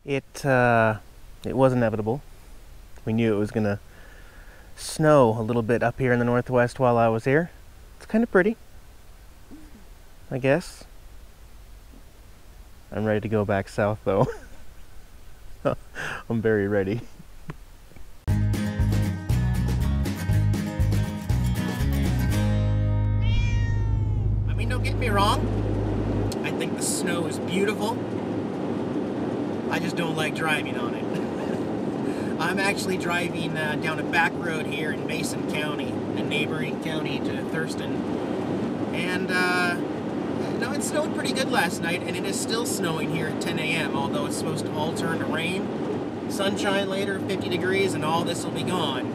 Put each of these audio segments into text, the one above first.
It was inevitable. We knew it was gonna snow a little bit up here in the Northwest while I was here. It's kind of pretty, I guess. I'm ready to go back south though. I'm very ready. I mean, don't get me wrong. I think the snow is beautiful. I just don't like driving on it. I'm actually driving down a back road here in Mason County, a neighboring county to Thurston. And no, it snowed pretty good last night, and it is still snowing here at 10 a.m., although it's supposed to all turn to rain. Sunshine later, 50 degrees, and all this will be gone.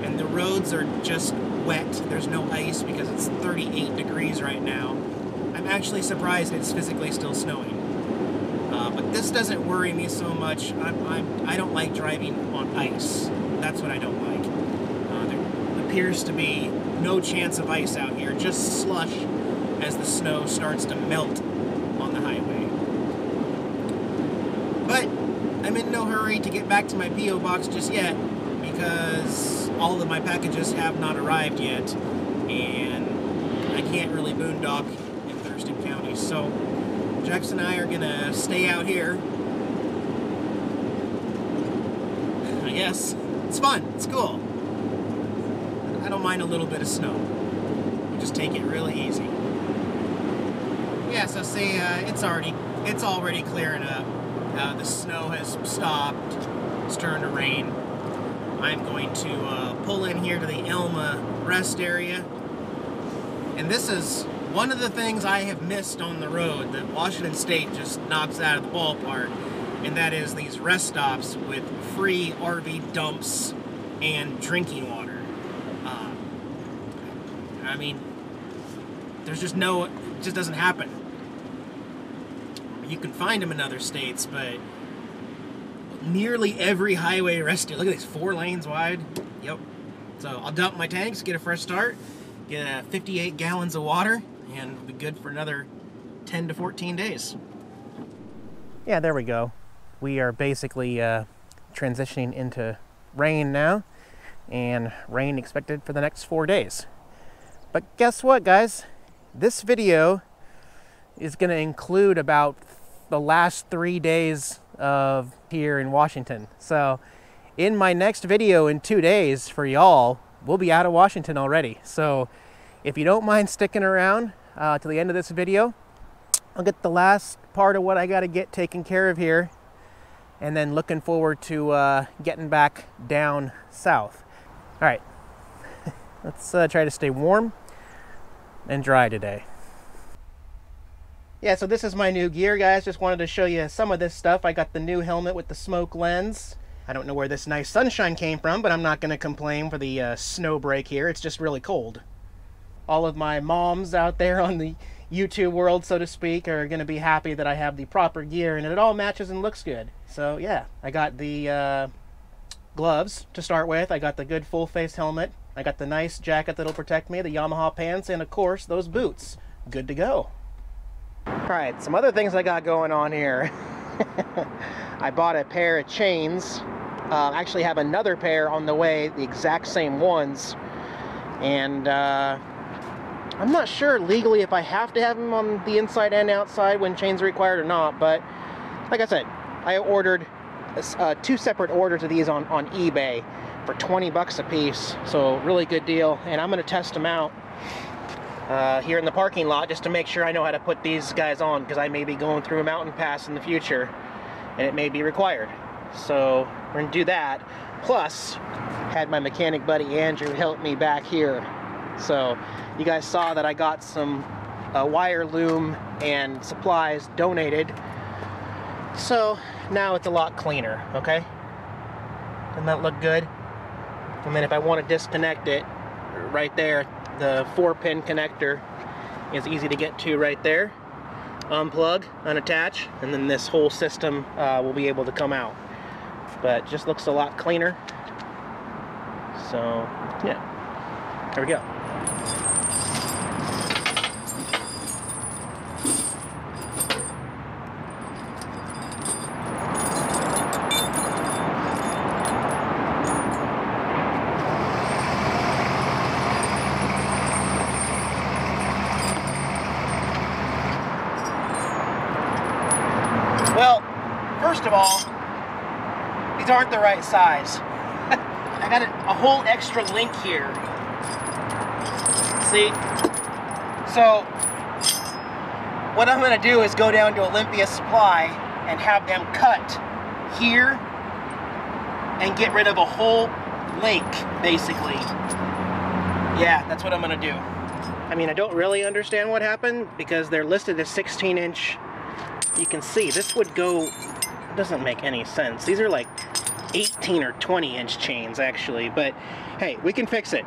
And the roads are just wet. There's no ice because it's 38 degrees right now. I'm actually surprised it's physically still snowing. But this doesn't worry me so much. I don't like driving on ice. That's what I don't like. There appears to be no chance of ice out here, just slush as the snow starts to melt on the highway. But I'm in no hurry to get back to my P.O. box just yet because all of my packages have not arrived yet, and I can't really boondock in Thurston County, so Jax and I are gonna stay out here. I guess. It's fun. It's cool. I don't mind a little bit of snow. We just take it really easy. Yeah, so see, it's already clearing up. The snow has stopped. It's turned to rain. I'm going to pull in here to the Elma rest area. And this is one of the things I have missed on the road that Washington State just knocks out of the ballpark, and that is these rest stops with free RV dumps and drinking water. I mean, there's just no, it just doesn't happen. You can find them in other states, but nearly every highway rest area, look at these, 4 lanes wide. Yep. So I'll dump my tanks, get a fresh start, get 58 gallons of water, and we'll be good for another 10 to 14 days. Yeah, there we go. We are basically transitioning into rain now, and rain expected for the next 4 days. But guess what, guys? This video is going to include about the last 3 days of here in Washington. So in my next video in 2 days for y'all, we'll be out of Washington already. So if you don't mind sticking around to the end of this video, I'll get the last part of what I got to get taken care of here, and then looking forward to getting back down south. All right, let's try to stay warm and dry today. Yeah, so this is my new gear, guys. Just wanted to show you some of this stuff. I got the new helmet with the smoke lens. I don't know where this nice sunshine came from, but I'm not going to complain for the snow break here. It's just really cold. All of my moms out there on the YouTube world, so to speak, are going to be happy that I have the proper gear and it all matches and looks good. So yeah, I got the gloves to start with. I got the good full face helmet. I got the nice jacket that'll protect me, the Yamaha pants, and of course those boots. Good to go. Alright, some other things I got going on here. I bought a pair of chains. Actually have another pair on the way, the exact same ones. And I'm not sure legally if I have to have them on the inside and outside when chains are required or not, but like I said, I ordered 2 separate orders of these on eBay for 20 bucks a piece, so really good deal. And I'm going to test them out here in the parking lot just to make sure I know how to put these guys on, because I may be going through a mountain pass in the future and it may be required. So we're going to do that. Plus, had my mechanic buddy Andrew help me back here. So you guys saw that I got some wire loom and supplies donated. So now it's a lot cleaner, okay? Doesn't that look good? And then if I want to disconnect it, right there, the 4-pin connector is easy to get to right there. Unplug, unattach, and then this whole system will be able to come out. But it just looks a lot cleaner. So, yeah, there we go. First of all, these aren't the right size. I got a whole extra link here. See? So, what I'm going to do is go down to Olympia Supply and have them cut here and get rid of a whole link, basically. Yeah, that's what I'm going to do. I mean, I don't really understand what happened because they're listed as 16-inch. You can see this would go, it doesn't make any sense. These are like 18 or 20-inch chains actually, but hey, we can fix it.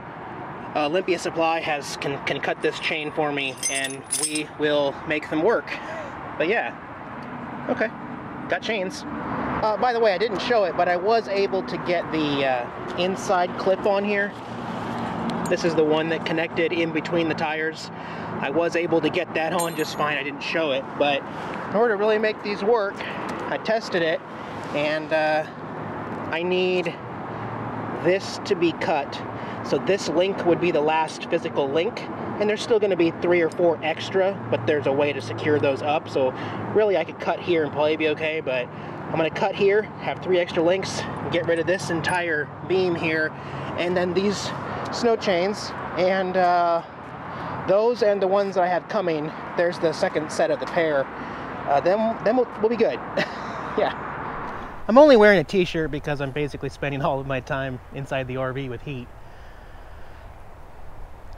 Olympia Supply can cut this chain for me and we will make them work. But yeah, okay, got chains. By the way, I didn't show it, but I was able to get the inside clip on here. This is the one that connected in between the tires. I was able to get that on just fine. I didn't show it, but in order to really make these work, I tested it, and I need this to be cut. So this link would be the last physical link, and there's still going to be 3 or 4 extra, but there's a way to secure those up. So really I could cut here and probably be okay, but I'm going to cut here, have 3 extra links, get rid of this entire beam here, and then these snow chains, and those and the ones that I have coming, there's the second set of the pair. Then we'll be good. Yeah. I'm only wearing a t-shirt because I'm basically spending all of my time inside the RV with heat.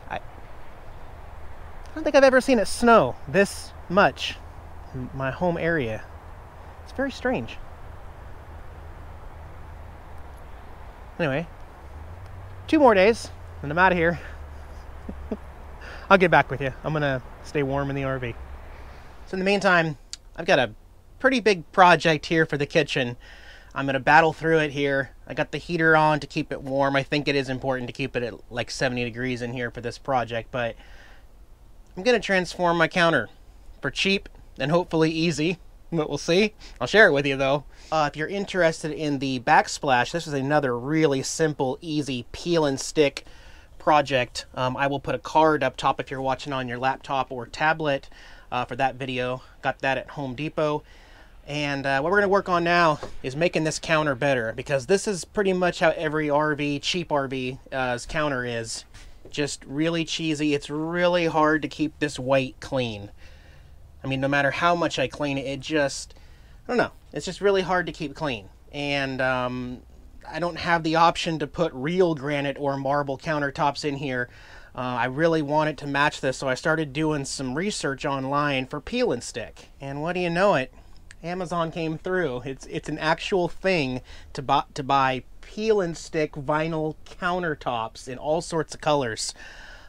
I don't think I've ever seen it snow this much in my home area. It's very strange. Anyway, 2 more days and I'm out of here. I'll get back with you. I'm gonna stay warm in the RV. So in the meantime, I've got a pretty big project here for the kitchen. I'm gonna battle through it here. I got the heater on to keep it warm. I think it is important to keep it at like 70 degrees in here for this project, but I'm gonna transform my counter for cheap and hopefully easy, but we'll see. I'll share it with you though. If you're interested in the backsplash, this is another really simple, easy peel and stick project. I will put a card up top if you're watching on your laptop or tablet for that video. Got that at Home Depot. And what we're going to work on now is making this counter better, because this is pretty much how every RV, cheap RV's counter is. Just really cheesy. It's really hard to keep this white clean. I mean, no matter how much I clean it, it just, I don't know. It's just really hard to keep clean. And I don't have the option to put real granite or marble countertops in here. I really wanted to match this, so I started doing some research online for peel and stick. And what do you know it? Amazon came through. It's an actual thing to buy peel and stick vinyl countertops in all sorts of colors.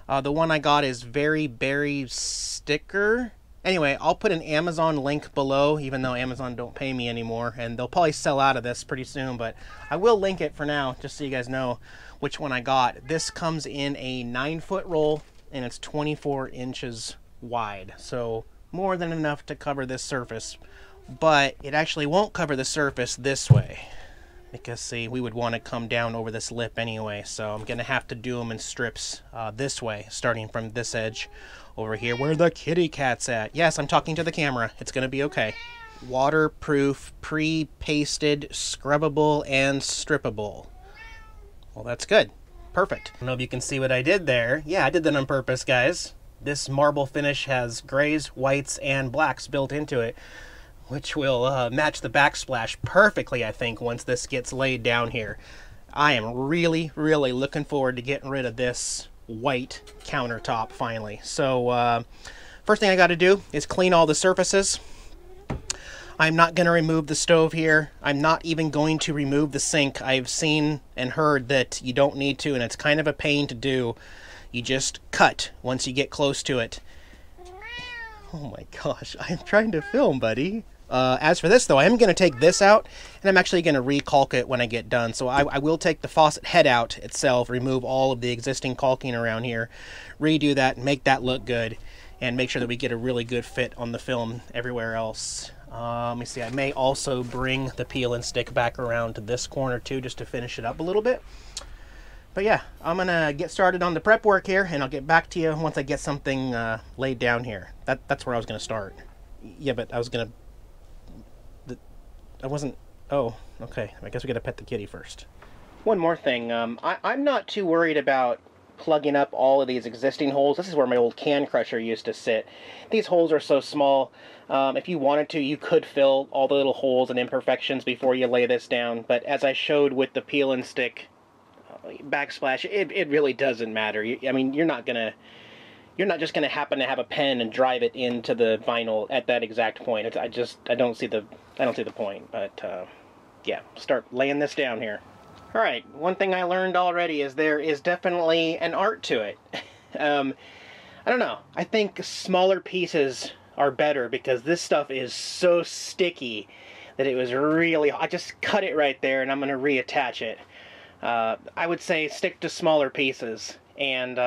The one I got is Very Berry Sticker. Anyway, I'll put an Amazon link below, even though Amazon don't pay me anymore, and they'll probably sell out of this pretty soon, but I will link it for now, just so you guys know which one I got. This comes in a 9-foot roll, and it's 24 inches wide, so more than enough to cover this surface. But it actually won't cover the surface this way, because see, we would want to come down over this lip anyway, so I'm going to have to do them in strips this way, starting from this edge over here where the kitty cat's at. Yes, I'm talking to the camera. It's going to be okay. Waterproof, pre-pasted, scrubbable, and strippable. Well, that's good. Perfect. I don't know if you can see what I did there. Yeah, I did that on purpose, guys. This marble finish has grays, whites, and blacks built into it, which will match the backsplash perfectly, I think, once this gets laid down here. I am really, really looking forward to getting rid of this white countertop finally. So first thing I got to do is clean all the surfaces. I'm not going to remove the stove here. I'm not even going to remove the sink. I've seen and heard that you don't need to, and it's kind of a pain to do. You just cut once you get close to it. Oh my gosh, I'm trying to film, buddy. As for this though, I am going to take this out, and I'm actually going to recalk it when I get done. So I will take the faucet head out itself, remove all of the existing caulking around here, redo that, make that look good, and make sure that we get a really good fit on the film everywhere else. Let me see, I may also bring the peel and stick back around to this corner too, just to finish it up a little bit. But yeah, I'm going to get started on the prep work here, and I'll get back to you once I get something laid down here. That's where I was going to start. Yeah, but I was going to... I wasn't... Oh, okay. I guess we gotta pet the kitty first. One more thing. I'm not too worried about plugging up all of these existing holes. This is where my old can crusher used to sit. These holes are so small. If you wanted to, you could fill all the little holes and imperfections before you lay this down. But as I showed with the peel and stick backsplash, it really doesn't matter. I mean, you're not just gonna happen to have a pen and drive it into the vinyl at that exact point. I don't see the point. But yeah, start laying this down here. All right, one thing I learned already is there is definitely an art to it. I don't know. I think smaller pieces are better because this stuff is so sticky that it was really... I just cut it right there and I'm going to reattach it. I would say stick to smaller pieces. And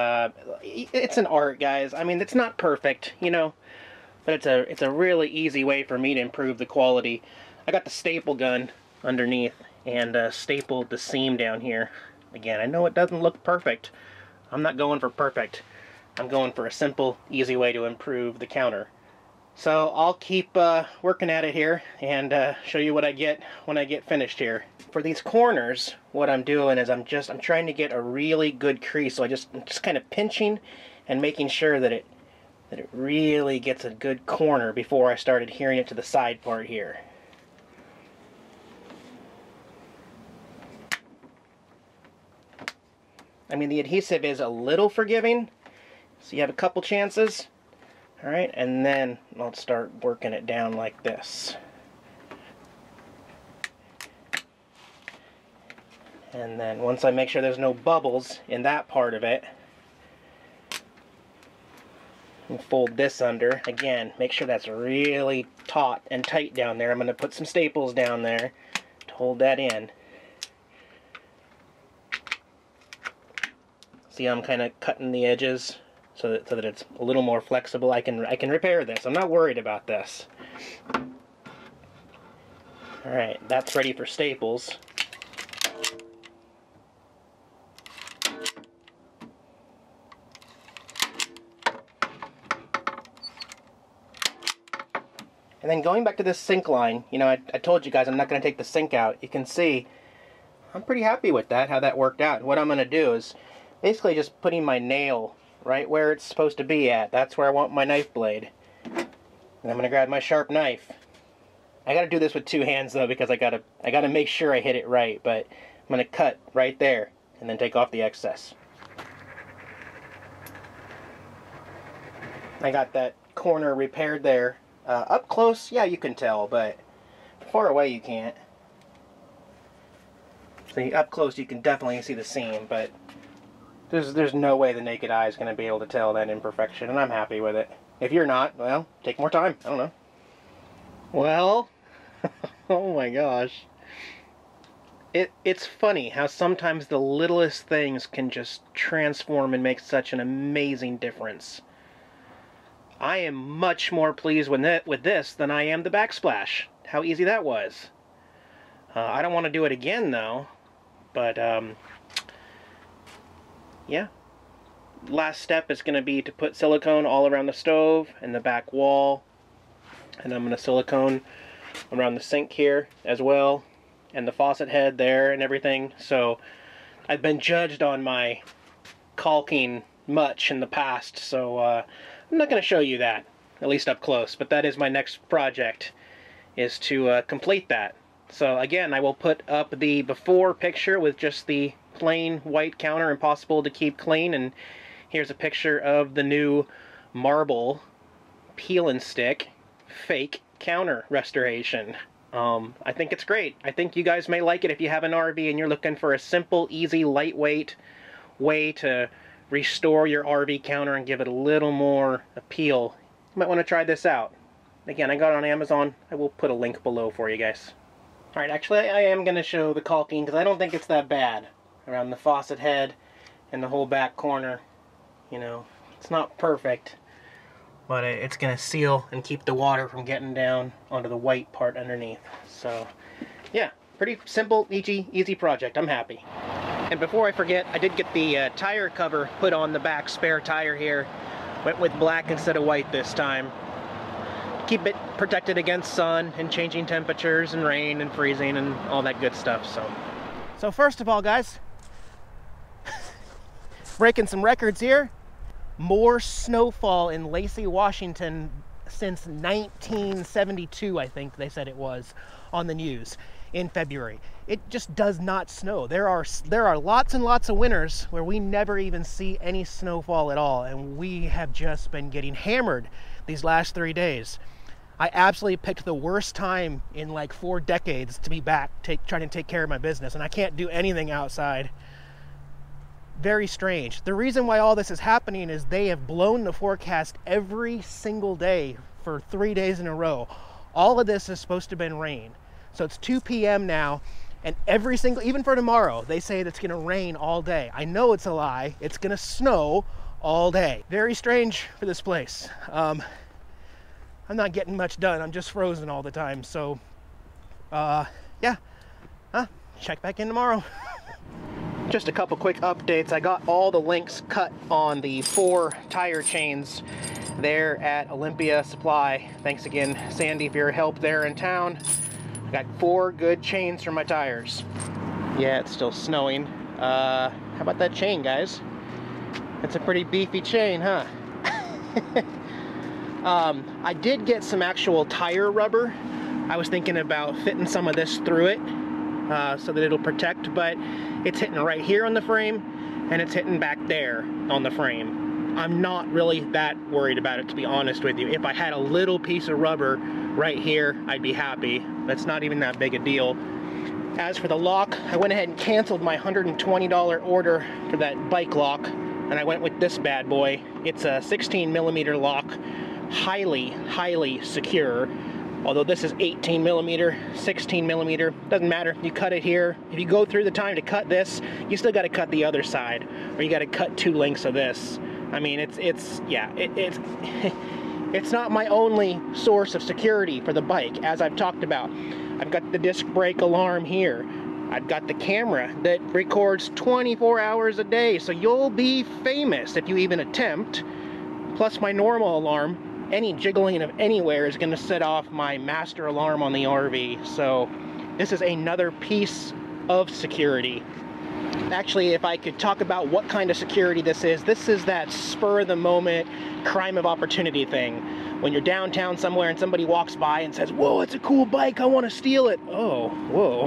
it's an art, guys. I mean, it's not perfect, you know, but it's a really easy way for me to improve the quality. I got the staple gun underneath and stapled the seam down here. Again, I know it doesn't look perfect. I'm not going for perfect. I'm going for a simple, easy way to improve the counter. So I'll keep working at it here and show you what I get when I get finished here. For these corners, what I'm doing is I'm trying to get a really good crease. So I'm just kind of pinching and making sure that it really gets a good corner before I start adhering it to the side part here. I mean, the adhesive is a little forgiving, so you have a couple chances. All right, and then I'll start working it down like this. And then once I make sure there's no bubbles in that part of it, I'll fold this under. Again, make sure that's really taut and tight down there. I'm going to put some staples down there to hold that in. See how I'm kind of cutting the edges so that it's a little more flexible. I can repair this. I'm not worried about this. All right, that's ready for staples. And then going back to this sink line, you know, I told you guys I'm not going to take the sink out. You can see I'm pretty happy with that, how that worked out. What I'm going to do is basically just putting my nail right where it's supposed to be at. That's where I want my knife blade. And I'm going to grab my sharp knife. I got to do this with two hands though because I got to make sure I hit it right, but I'm going to cut right there and then take off the excess. I got that corner repaired there. Up close, yeah, you can tell, but far away you can't. See, up close you can definitely see the seam, but there's no way the naked eye is going to be able to tell that imperfection, and I'm happy with it. If you're not, well, take more time. I don't know. Well, oh my gosh. It's funny how sometimes the littlest things can just transform and make such an amazing difference. I am much more pleased with this than I am the backsplash. How easy that was. I don't want to do it again though, but yeah. Last step is going to be to put silicone all around the stove and the back wall, and I'm going to silicone around the sink here as well, and the faucet head there and everything. So I've been judged on my caulking much in the past, so I'm not going to show you that, at least up close, but that is my next project, is to complete that. So again, I will put up the before picture with just the plain white counter, impossible to keep clean, and here's a picture of the new marble peel and stick fake counter restoration. I think it's great. I think you guys may like it if you have an RV and you're looking for a simple, easy, lightweight way to restore your RV counter and give it a little more appeal. You might want to try this out. Again, I got it on Amazon. I will put a link below for you guys. Alright, actually I am going to show the caulking because I don't think it's that bad. Around the faucet head and the whole back corner. You know, it's not perfect, but it's going to seal and keep the water from getting down onto the white part underneath. So, yeah, pretty simple, easy project. I'm happy. And before I forget, I did get the tire cover put on the back spare tire here. Went with black instead of white this time. keep it protected against sun and changing temperatures and rain and freezing and all that good stuff. So first of all, guys, breaking some records here. More snowfall in Lacey, Washington since 1972, I think they said it was on the news in February. It just does not snow. There are lots and lots of winters where we never even see any snowfall at all, and we have just been getting hammered these last 3 days. I absolutely picked the worst time in like 4 decades to be back trying to take care of my business, and I can't do anything outside. Very strange. The reason why all this is happening is they have blown the forecast every single day for 3 days in a row. All of this is supposed to have been rain. So it's 2 p.m. now, and every single, even for tomorrow, they say that it's going to rain all day. I know it's a lie. It's going to snow all day. Very strange for this place. I'm not getting much done. I'm just frozen all the time. So, yeah. Check back in tomorrow. Just a couple quick updates. I got all the links cut on the 4 tire chains there at Olympia Supply. Thanks again, Sandy, for your help there in town. I got 4 good chains for my tires. Yeah, it's still snowing. How about that chain, guys? It's a pretty beefy chain, huh? I did get some actual tire rubber. I was thinking about fitting some of this through it so that it'll protect, but it's hitting right here on the frame and it's hitting back there on the frame. I'm not really that worried about it, to be honest with you. If I had a little piece of rubber right here, I'd be happy. That's not even that big a deal. As for the lock, I went ahead and canceled my $120 order for that bike lock, and I went with this bad boy. It's a 16mm lock, highly secure. Although this is 18mm, 16mm, doesn't matter. You cut it here. If you go through the time to cut this, you still got to cut the other side, or you got to cut 2 lengths of this. I mean, it's not my only source of security for the bike, as I've talked about. I've got the disc brake alarm here. I've got the camera that records 24 hours a day, so you'll be famous if you even attempt. Plus my normal alarm. Any jiggling of anywhere is going to set off my master alarm on the RV. So this is another piece of security. Actually, if I could talk about what kind of security this is that spur of the moment crime of opportunity thing. When you're downtown somewhere and somebody walks by and says, "Whoa, it's a cool bike, I want to steal it." Oh, whoa,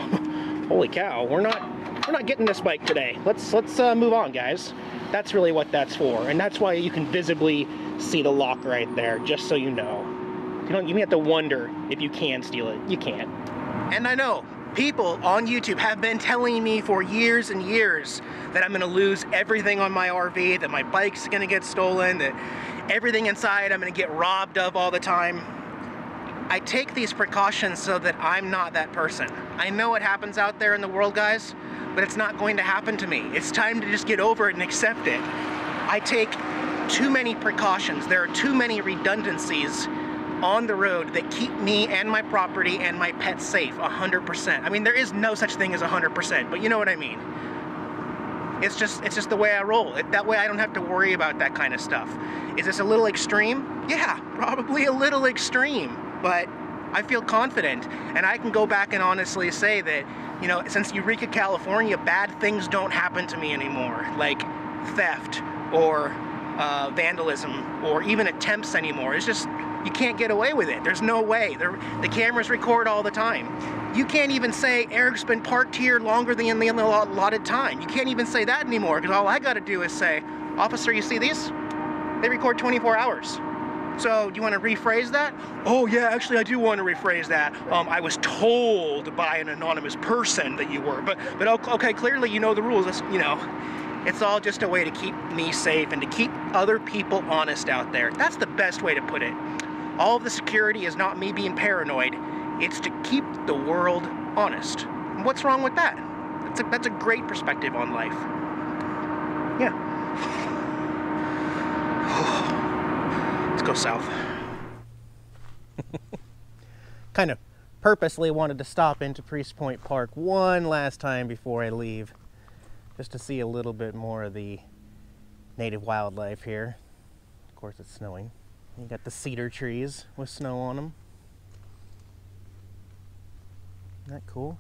holy cow, we're not getting this bike today. Let's move on, guys. That's really what that's for, and that's why you can visibly see the lock right there, just so you know. You have to wonder if you can steal it. You can't. And I know people on YouTube have been telling me for years and years that I'm going to lose everything on my RV, that my bike's going to get stolen, that everything inside I'm going to get robbed of all the time. I take these precautions so that I'm not that person. I know what happens out there in the world, guys, but it's not going to happen to me. It's time to just get over it and accept it. I take too many precautions. There are too many redundancies on the road that keep me and my property and my pets safe 100%. I mean, there is no such thing as 100%, but you know what I mean. It's just the way I roll. That way I don't have to worry about that kind of stuff. Is this a little extreme? Yeah, probably a little extreme, but I feel confident, and I can go back and honestly say that, you know, since Eureka, California, bad things don't happen to me anymore, like theft or vandalism or even attempts anymore. It's just, you can't get away with it. There's no way. The cameras record all the time. You can't even say, "Eric's been parked here longer than the allotted time." You can't even say that anymore, because all I got to do is say, "Officer, you see these? They record 24 hours. So, do you want to rephrase that?" "Oh yeah, actually I do want to rephrase that. I was told by an anonymous person that you were, but okay, clearly you know the rules." You know, it's all just a way to keep me safe and to keep other people honest out there. That's the best way to put it. All of the security is not me being paranoid. It's to keep the world honest. And what's wrong with that? That's a great perspective on life. Yeah. Let's go south. Kind of purposely wanted to stop into Priest Point Park one last time before I leave, just to see a little bit more of the native wildlife here. Of course, it's snowing. You got the cedar trees with snow on them. Isn't that cool?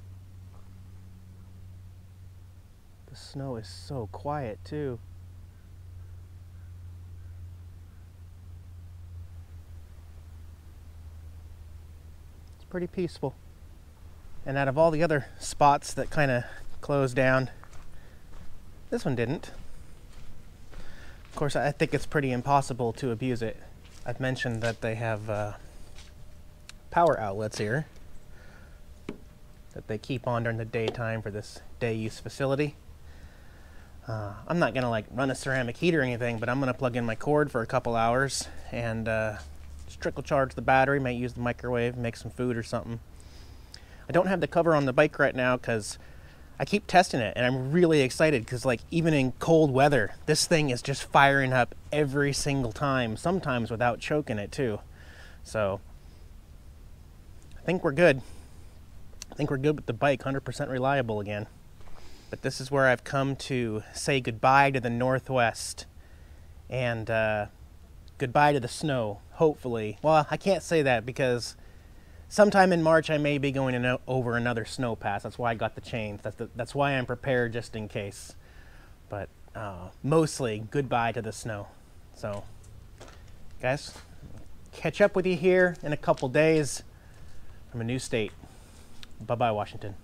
The snow is so quiet too. It's pretty peaceful. And out of all the other spots that kind of closed down, this one didn't. Of course, I think it's pretty impossible to abuse it. I've mentioned that they have power outlets here that they keep on during the daytime for this day use facility. I'm not gonna like run a ceramic heater or anything, but I'm gonna plug in my cord for a couple hours and just trickle charge the battery, might use the microwave, make some food or something. I don't have the cover on the bike right now because I keep testing it, and I'm really excited because like even in cold weather, this thing is just firing up every single time, sometimes without choking it too. So I think we're good. I think we're good with the bike, 100% reliable again. But this is where I've come to say goodbye to the Northwest and goodbye to the snow, hopefully. Well, I can't say that because sometime in March I may be going over another snow pass. That's why I got the chains. That's why I'm prepared just in case. But mostly goodbye to the snow. So, guys, catch up with you here in a couple days from a new state. Bye-bye, Washington.